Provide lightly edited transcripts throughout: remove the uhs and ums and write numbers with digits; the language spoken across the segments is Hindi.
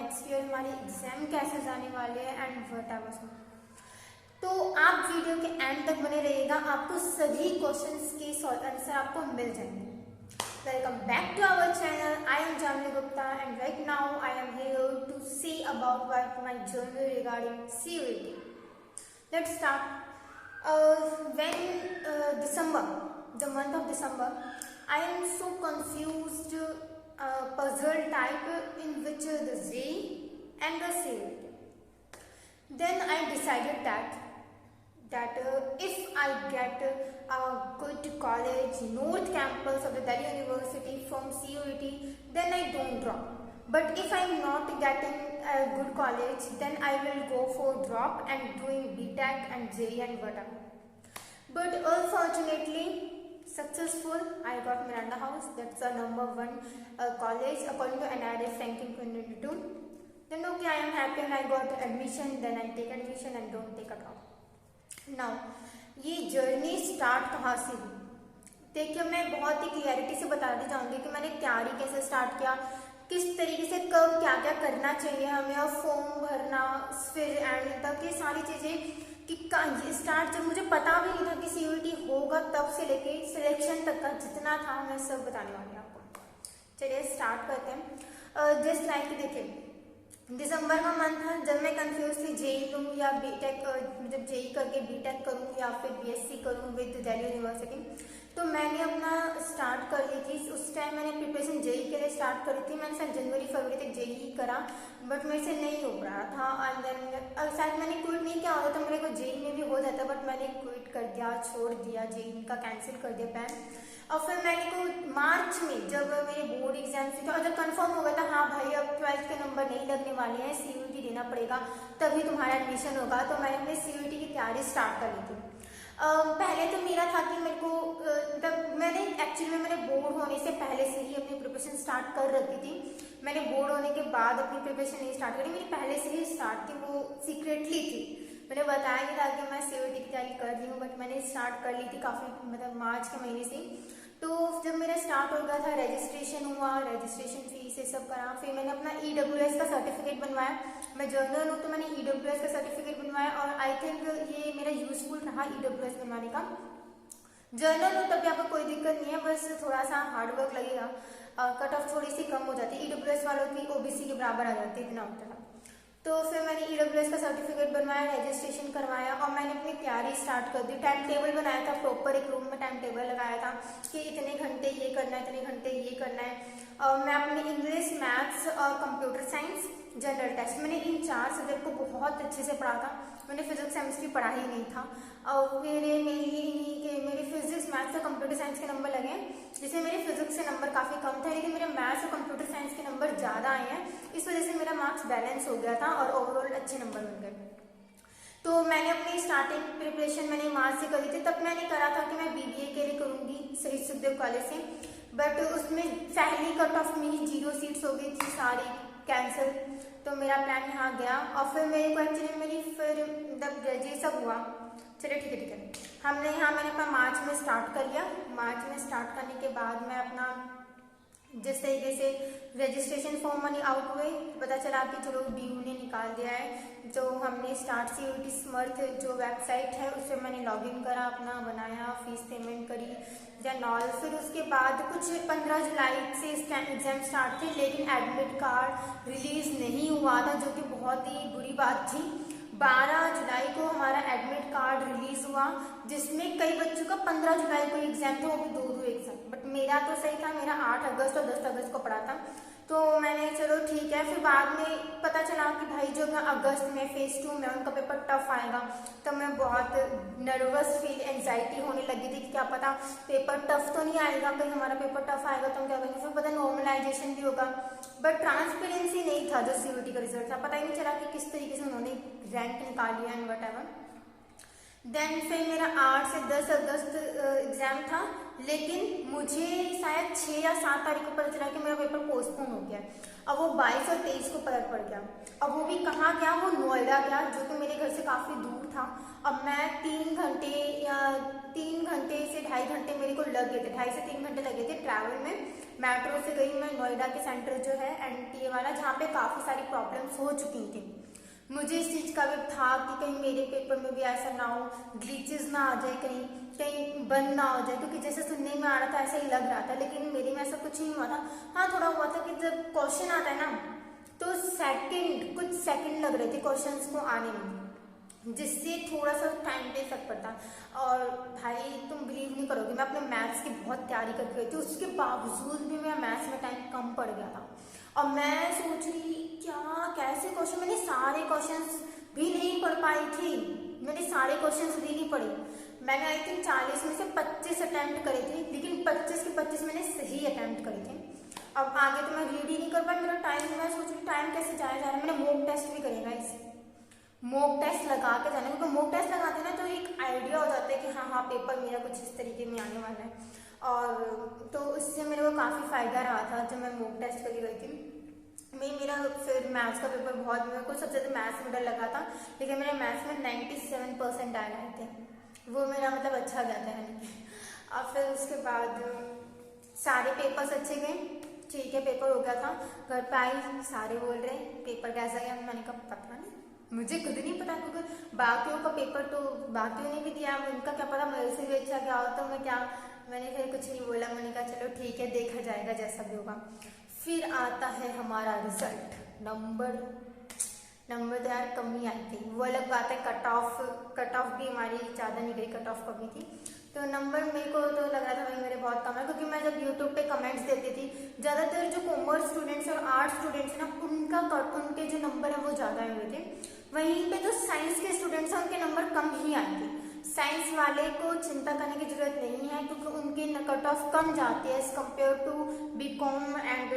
नेक्स्ट ईयर हमारे एग्जाम कैसे जाने वाले हैं एंड व्हाट एवर। तो आप वीडियो के एंड तक बने रहिएगा, आपको सभी क्वेश्चंस के आंसर आपको मिल जाएंगे। Welcome back to our channel. I am Jamini Gupta and right now I am here to say about my journey regarding CUET। Let's start. When December, the month of December, I am so confused, puzzle type in which the JEE and the CUET. Then I decided that if I get a good college, North Campus of the Delhi University from CUET, then I don't drop. But if I'm not getting a good college, then I will go for drop and doing BTech and JEE and whatever. But unfortunately, successful, I got Miranda House. That's the #1 college according to NIRF ranking 2022. Then okay, I am happy and I got admission. Then I take admission and don't take a drop. Now, ये जर्नी स्टार्ट कहाँ से हुई? देखिए, मैं बहुत ही क्लियरिटी से बताना चाहूँगी कि मैंने तैयारी कैसे स्टार्ट किया, किस तरीके से कब क्या क्या करना चाहिए हमें, और फॉर्म भरना, फिर एंड तक ये सारी चीज़ें कि स्टार्ट जब मुझे पता भी नहीं था कि CUET होगा, तब से लेके सिलेक्शन तक का जितना था मैं सब बताने वाली हूँ आपको। चलिए स्टार्ट करते हैं। जस्ट लाइक देखिए, दिसंबर का मंथ था जब मैं कंफ्यूज थी JEE लूँ या BTech, जब JEE करके BTech करूँ या फिर BSc करूँ विद दिल्ली यूनिवर्सिटी। तो मैंने अपना स्टार्ट कर ली थी। उस टाइम मैंने प्रिपरेशन JEE के लिए स्टार्ट करी थी। मैंने शायद जनवरी-फरवरी तक JEE करा, बट मेरे से नहीं हो रहा था। एंड देन शायद मैंने क्विट नहीं किया होता तो मेरे को JEE में भी हो जाता, बट मैंने क्विट कर दिया, छोड़ दिया, JEE का कैंसिल कर दिया प्लान। और फिर मैंने को मार्च में जब मेरे बोर्ड एग्जाम से तो जब कंफर्म हो गया था, हाँ भाई अब 12th के नंबर नहीं लगने वाले हैं, CUET देना पड़ेगा तभी तुम्हारा एडमिशन होगा, तो मैंने अपने CUET की तैयारी स्टार्ट कर ली थी। पहले तो मेरा था कि मेरे को मतलब मैंने बोर्ड होने से पहले से ही अपनी प्रिपरेशन स्टार्ट कर रखी थी। मैंने बोर्ड होने के बाद अपनी प्रिपरेशन नहीं स्टार्ट करी, मेरी पहले से ही स्टार्ट थी, वो सीक्रेटली थी। मैंने बताया नहीं था कि मैं CUET की तैयारी कर रही हूँ, बट मैंने स्टार्ट कर ली थी काफ़ी, मतलब मार्च के महीने से। तो जब मेरा स्टार्ट हो गया था, रजिस्ट्रेशन हुआ, रजिस्ट्रेशन फीस ये सब करा, फिर मैंने अपना EWS का सर्टिफिकेट बनवाया। मैं जर्नल हूँ तो मैंने EWS का सर्टिफिकेट बनवाया, और आई थिंक ये मेरा यूजफुल रहा EWS बनवाने का। जर्नल हो तब भी आपको कोई दिक्कत नहीं है, बस थोड़ा सा हार्डवर्क लगेगा, कट ऑफ थोड़ी सी कम हो जाती है, EWS वालों की OBC के बराबर आ जाती है, इतना होता था। तो फिर मैंने EWS का सर्टिफिकेट बनवाया, रजिस्ट्रेशन करवाया, और मैंने अपनी तैयारी स्टार्ट कर दी। टाइम टेबल बनाया था प्रॉपर, एक रूम में टाइम टेबल लगाया था कि इतने घंटे ये करना है, इतने घंटे ये करना है। और मैं अपने इंग्लिश, मैथ्स और कंप्यूटर साइंस, जनरल टेस्ट, मैंने इन 4 सब्जेक्ट को बहुत अच्छे से पढ़ा था। मैंने फिजिक्स केमिस्ट्री पढ़ा ही नहीं था, और मेरे फिजिक्स, मैथ्स और कंप्यूटर साइंस के नंबर लगे, जिसमें मेरे फिजिक्स से नंबर काफ़ी कम थे, लेकिन मेरे मैथ्स और कंप्यूटर साइंस के नंबर ज़्यादा आए हैं। इस वजह से मेरा मार्क्स बैलेंस हो गया था और ओवरऑल अच्छे नंबर बन गए। तो मैंने अपनी स्टार्टिंग प्रिपरेशन मैंने मार्च से करी थी। तब मैंने करा था कि मैं BBA के लिए करूँगी शहीद सुखदेव कॉलेज से, बट उसमें पहली कट ऑफ मेरी 0 सीट्स हो गई थी, सारी कैंसिल। तो मेरा प्लान यहाँ गया, और फिर मेरे को एक्चुअली मेरी फिर जब ये सब हुआ, चलिए ठीक है, मैंने अपना मार्च में स्टार्ट कर लिया। मार्च में स्टार्ट करने के बाद मैं अपना जिस तरीके से रजिस्ट्रेशन फॉर्म मनी आउट हुए, पता चला कि चलो DU ने निकाल दिया है। तो हमने स्टार्ट CUET स्मर्थ जो वेबसाइट है उससे मैंने लॉगिन करा, अपना बनाया, फीस पेमेंट करी देन ऑल। फिर उसके बाद कुछ 15 जुलाई से एग्जाम स्टार्ट थे, लेकिन एडमिट कार्ड रिलीज नहीं हुआ था, जो कि बहुत ही बुरी बात थी। 12 जुलाई को हमारा एडमिट कार्ड रिलीज हुआ, जिसमें कई बच्चों का 15 जुलाई को एग्जाम था, वो भी 2 एग्जाम, बट मेरा तो सही था, मेरा 8 अगस्त और 10 अगस्त को पड़ा था। तो मैंने चलो ठीक है। फिर बाद में पता चला कि भाई जो मैं अगस्त में फेज 2 में उनका पेपर टफ आएगा, तो मैं बहुत नर्वस फील, एंजाइटी होने लगी थी कि क्या पता पेपर टफ तो नहीं आएगा, कहीं हमारा पेपर टफ आएगा तो हम क्या करेंगे, फिर पता नॉर्मलाइजेशन भी होगा, बट ट्रांसपेरेंसी नहीं था जो CUET का रिजल्ट था। पता ही नहीं चला कि किस तरीके से उन्होंने रैंक निकाल लिया एंड वट एवर। देन फिर मेरा 8 से 10 अगस्त एग्जाम था, लेकिन मुझे शायद 6 या 7 तारीख को पता चला कि मेरा पेपर पोस्टपोन हो गया। अब वो 22 और 23 को पता पड़ गया। अब वो भी कहाँ गया, वो नोएडा गया, जो कि मेरे घर से काफ़ी दूर था। अब मैं 3 घंटे या 3 घंटे से 2.5 घंटे मेरे को लग गए थे, 2.5 से 3 घंटे लगे थे ट्रैवल में। मेट्रो से गई मैं नोएडा के सेंटर जो है NTA वाला, जहाँ पे काफ़ी सारी प्रॉब्लम्स हो चुकी थी। मुझे इस चीज़ का भी था कि कहीं मेरे पेपर में भी ऐसा ना हो, ग्लिचेस ना आ जाए, कहीं कहीं बंद ना हो जाए, क्योंकि जैसे सुनने में आ रहा था ऐसा ही लग रहा था, लेकिन मेरे में ऐसा कुछ नहीं हुआ था। हाँ, थोड़ा हुआ था कि जब क्वेश्चन आता है ना तो कुछ सेकंड लग रहे थे क्वेश्चंस को आने में, जिससे थोड़ा सा टाइम पे फर्क पड़ता। और भाई तुम बिलीव नहीं करोगे, मैं अपने मैथ्स की बहुत तैयारी करके गई थी, उसके बावजूद भी मेरा मैथ्स में टाइम कम पड़ गया था। और मैं सोच रही क्या कैसे क्वेश्चन, मैंने सारे क्वेश्चंस भी नहीं पढ़ पाई थी, मैंने सारे क्वेश्चंस भी नहीं पढ़े। मैंने आई थिंक 40 में से 25 अटैम्प्ट करे थे, लेकिन 25 के 25 मैंने सही अटैम्प्ट करे थे। अब आगे तो मैं रीड ही नहीं कर पाई, मेरा टाइम, मैं सोच रही टाइम कैसे जाया जा रहा है। मैंने मॉक टेस्ट भी करेगा, इस मॉक टेस्ट लगा के जाना, क्योंकि मॉक टेस्ट लगाते हैं ना तो एक आइडिया हो जाता है कि हाँ पेपर मेरा कुछ इस तरीके में आने वाला है। और तो उससे मेरे को काफ़ी फायदा रहा था जब मैं मॉक टेस्ट करके गई थी। मेरा फिर मैथ्स का पेपर बहुत, मेरे को सबसे ज़्यादा मैथ्स में डर लगा था, लेकिन मेरे मैथ्स में 97% आए गए थे, वो मेरा मतलब अच्छा गया था यानी। और फिर उसके बाद सारे पेपर्स अच्छे गए, ठीक है पेपर हो गया था। घर पे आई, सारे बोल रहे पेपर कैसा गया, मैंने कहा पता नहीं, मुझे खुद नहीं पता, क्योंकि बाकियों का पेपर तो बाकियों ने भी दिया, उनका क्या पता मेरे से भी अच्छा क्या हो, तो मैं क्या, मैंने फिर कुछ नहीं बोला, मैंने कहा चलो ठीक है देखा जाएगा जैसा भी होगा। फिर आता है हमारा रिजल्ट, नंबर तो यार कम ही आई थी, वो अलग बात है। कट ऑफ भी हमारी ज़्यादा नहीं गई, कट ऑफ कमी थी। तो नंबर मेरे को तो लग रहा था भाई मेरे बहुत कम है, क्योंकि मैं जब यूट्यूब पे कमेंट्स देती थी, ज़्यादातर जो कॉमर्स स्टूडेंट्स और आर्ट्स स्टूडेंट्स हैं ना, उनके जो नंबर है वो ज़्यादा आए हुए थे। वहीं पे जो साइंस के स्टूडेंट्स हैं उनके नंबर कम ही आए थे। साइंस वाले को चिंता करने की जरूरत नहीं है, क्योंकि उनकी कट ऑफ कम जाती है as compare to BCom and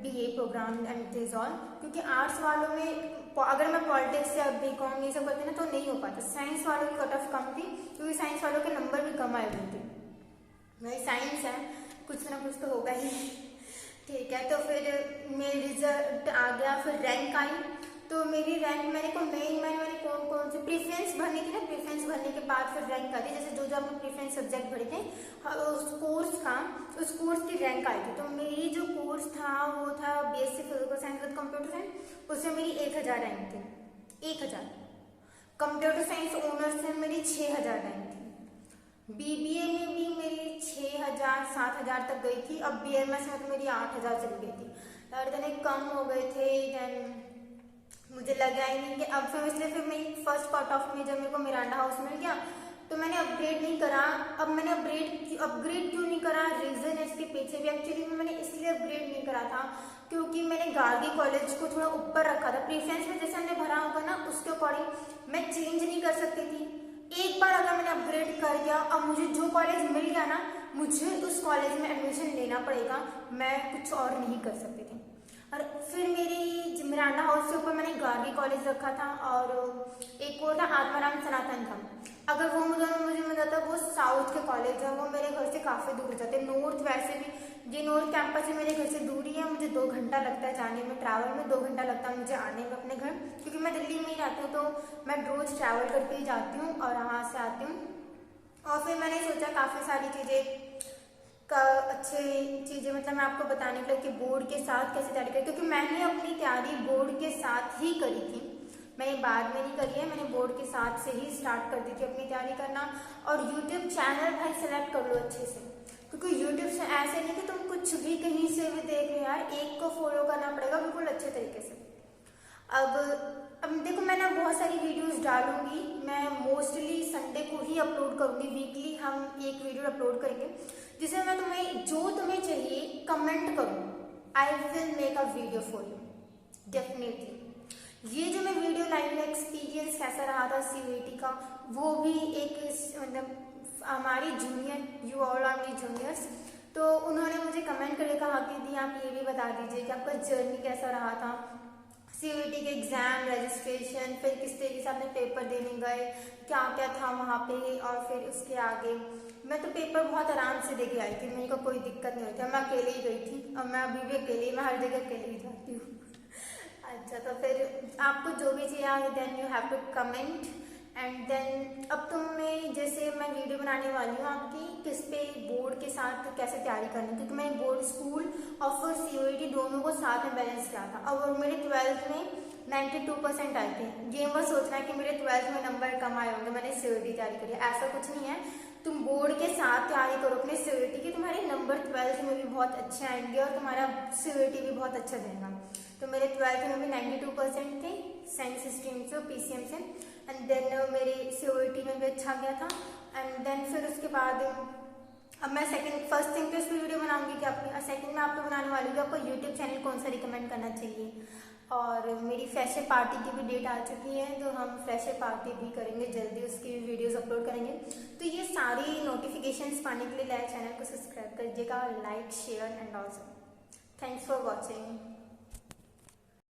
BA program and this all. क्योंकि आर्ट्स वालों में अगर मैं पॉलिटिक्स या BCom ये सब करती ना तो नहीं हो पाता। साइंस वालों की कट ऑफ कम थी, क्योंकि साइंस वालों के नंबर भी कम आए हुए थे। भाई साइंस है, कुछ ना कुछ तो होगा ही। ठीक है, तो फिर मेरी रिजल्ट आ गया, फिर रैंक आई। तो मेरी रैंक मैंने कौन सी प्रेफरेंस भरनी थी ना, प्रेफरेंस भरने के बाद फिर रैंक आई थी। जैसे जो आपने प्रेफरेंस सब्जेक्ट भरे थे उस कोर्स की रैंक आई थी। तो मेरी जो कोर्स था वो था BSc physical science with computer science, उसमें मेरी 1000 रैंक थी, 1000। कंप्यूटर साइंस ऑनर्स में मेरी 6000 रैंक थी। BBA में भी मेरी 6000 7000 तक गई थी। अब BMS में तो मेरी 8000 चली गई थी यार, इतने कम हो गए थे। देन मुझे लगा ही नहीं कि अब फिर मेरी फर्स्ट कट ऑफ में जब मेरे को मिरांडा हाउस मिल गया तो मैंने अपग्रेड नहीं करा। अब मैंने अपग्रेड क्यों नहीं करा, रीजन है इसके पीछे भी। एक्चुअली मैंने इसलिए अपग्रेड नहीं करा था क्योंकि मैंने गार्गी कॉलेज को थोड़ा ऊपर रखा था। प्रेफरेंस में जैसे हमने भरा होगा ना उसके अकॉर्डिंग मैं चेंज नहीं कर सकती थी। एक बार अगर मैंने अपग्रेड कर दिया, अब मुझे जो कॉलेज मिल गया ना मुझे उस कॉलेज में एडमिशन लेना पड़ेगा, मैं कुछ और नहीं कर सकती थी। और फिर मेरी मिरांडा हाउस के ऊपर मैंने गार्गी कॉलेज रखा था और एक और था आत्माराम सनातन था। अगर वो मुझे मिल जाता, वो साउथ के कॉलेज है, वो मेरे घर से काफ़ी दूर जाते। नॉर्थ वैसे भी ये नॉर्थ कैंपस है मेरे घर से दूरी है, मुझे 2 घंटा लगता है जाने में, ट्रैवल में 2 घंटा लगता है मुझे आने में अपने घर, क्योंकि मैं दिल्ली में ही रहती हूँ तो मैं रोज़ ट्रैवल करके ही जाती हूँ और वहाँ से आती हूँ। और फिर मैंने सोचा काफ़ी सारी चीज़ें अच्छी चीज़ें मतलब मैं आपको बताने के लिए कि बोर्ड के साथ कैसे तैयारी करी, क्योंकि मैंने अपनी तैयारी बोर्ड के साथ ही करी थी। मैंने बाद में नहीं करी है, मैंने बोर्ड के साथ से ही स्टार्ट कर दी थी अपनी तैयारी करना। और यूट्यूब चैनल भाई सेलेक्ट कर लो अच्छे से, क्योंकि यूट्यूब से ऐसे नहीं कि तुम कुछ भी कहीं से भी देख लो यार, एक को फॉलो करना पड़ेगा बिल्कुल अच्छे तरीके से। अब देखो मैं ना बहुत सारी वीडियोस डालूंगी, मैं मोस्टली संडे को ही अपलोड करूंगी। वीकली हम एक वीडियो अपलोड करेंगे जिसमें मैं तुम्हें चाहिए कमेंट करूँ, I will make a video for you definitely. ये जो मैं वीडियो लाइव में एक्सपीरियंस कैसा रहा था CUET का, वो भी एक मतलब हमारी junior, you all are my juniors, तो उन्होंने मुझे कमेंट करके कहा कि दी आप ये भी बता दीजिए कि आपका जर्नी कैसा रहा था सीयूईटी के एग्ज़ाम रजिस्ट्रेशन, फिर किस तरीके से आपने पेपर देने गए, क्या क्या था वहाँ पे, और फिर उसके आगे मैं तो पेपर बहुत आराम से दे के आई थी, मेरे को कोई दिक्कत नहीं हुई थी। मैं अकेले ही गई थी और मैं अभी भी अकेले, मैं हर जगह अकेले ही जाती हूँ। अच्छा, तो फिर आपको जो भी चाहिए then you have to comment and then अब मैं जैसे मैं वीडियो बनाने वाली हूँ आपकी किस पे, बोर्ड के साथ कैसे तैयारी करनी, क्योंकि मैंने बोर्ड स्कूल और फिर सीयूईटी दोनों को साथ में बैलेंस किया था। और मेरे 12th में 92% आए थे। ये मत सोचना कि मेरे 12th में नंबर कम आए होंगे, मैंने सीयूईटी तैयारी करी, ऐसा कुछ नहीं है। तुम बोर्ड के साथ तैयारी करो अपने सीयूईटी की, तुम्हारे नंबर 12th में भी बहुत अच्छे आएंगे और तुम्हारा सीयूईटी भी बहुत अच्छा जाएगा। तो मेरे 12th में भी 92% थे साइंस स्ट्रीम से और पीसीएम से, एंड देन मेरे सीयूईटी में भी अच्छा गया था। एंड देन फिर उसके बाद अब मैं फर्स्ट थिंग तो इस पर वीडियो बनाऊंगी कि अपनी, सेकंड में आपको बनाने वाली हूँ कि आपको यूट्यूब चैनल कौन सा रिकमेंड करना चाहिए। और मेरी फ्रेशर पार्टी की भी डेट आ चुकी है, तो हम फ्रेशर पार्टी भी करेंगे जल्दी, उसकी वीडियोस अपलोड करेंगे। तो ये सारी नोटिफिकेशंस पाने के लिए चैनल को सब्सक्राइब करिएगा, like share and also thanks for watching.